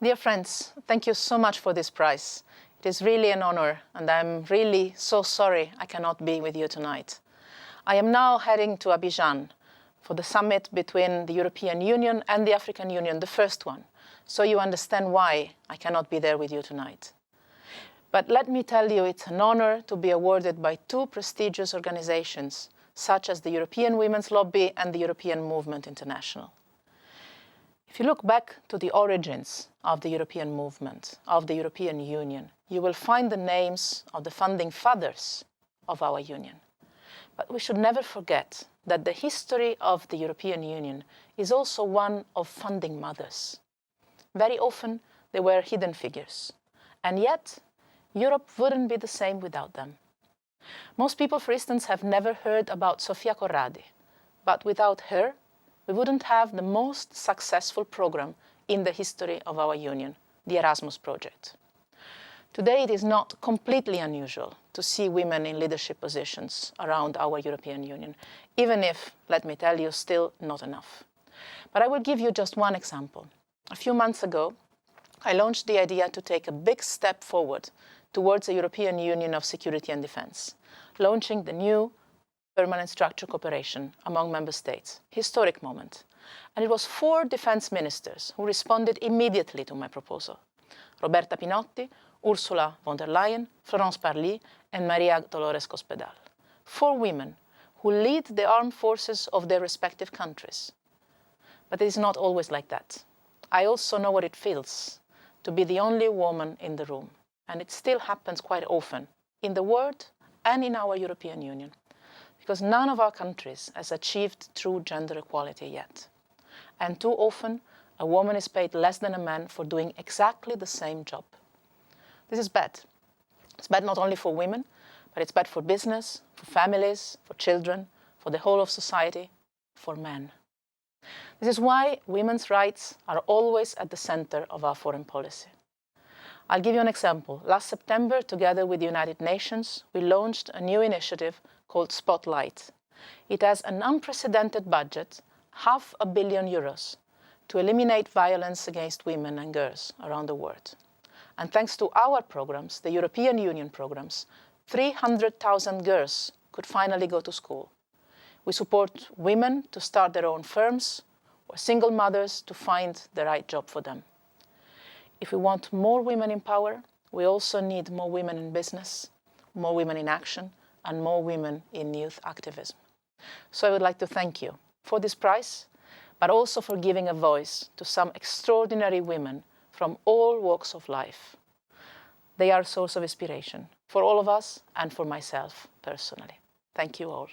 Dear friends, thank you so much for this prize. It is really an honor, and I'm really so sorry I cannot be with you tonight. I am now heading to Abidjan for the summit between the European Union and the African Union, the first one, so you understand why I cannot be there with you tonight. But let me tell you, it's an honor to be awarded by two prestigious organizations, such as the European Women's Lobby and the European Movement International. If you look back to the origins of the European movement, of the European Union, you will find the names of the founding fathers of our union. But we should never forget that the history of the European Union is also one of founding mothers. Very often, they were hidden figures. And yet, Europe wouldn't be the same without them. Most people, for instance, have never heard about Sofia Corradi. But without her, we wouldn't have the most successful program in the history of our union, the Erasmus project. Today, it is not completely unusual to see women in leadership positions around our European Union, even if, let me tell you, still not enough. But I will give you just one example. A few months ago, I launched the idea to take a big step forward towards a European Union of Security and Defense, launching the new permanent structured cooperation among member states, historic moment. And it was 4 defense ministers who responded immediately to my proposal. Roberta Pinotti, Ursula von der Leyen, Florence Parly, and Maria Dolores Cospedal. 4 women who lead the armed forces of their respective countries. But it is not always like that. I also know what it feels to be the only woman in the room. And it still happens quite often in the world and in our European Union, because none of our countries has achieved true gender equality yet. And too often, a woman is paid less than a man for doing exactly the same job. This is bad. It's bad not only for women, but it's bad for business, for families, for children, for the whole of society, for men. This is why women's rights are always at the center of our foreign policy. I'll give you an example. Last September, together with the United Nations, we launched a new initiative called Spotlight. It has an unprecedented budget, €500 million, to eliminate violence against women and girls around the world. And thanks to our programs, the European Union programs, 300,000 girls could finally go to school. We support women to start their own firms, or single mothers to find the right job for them. If we want more women in power, we also need more women in business, more women in action, and more women in youth activism. So I would like to thank you for this prize, but also for giving a voice to some extraordinary women from all walks of life. They are a source of inspiration for all of us and for myself personally. Thank you all.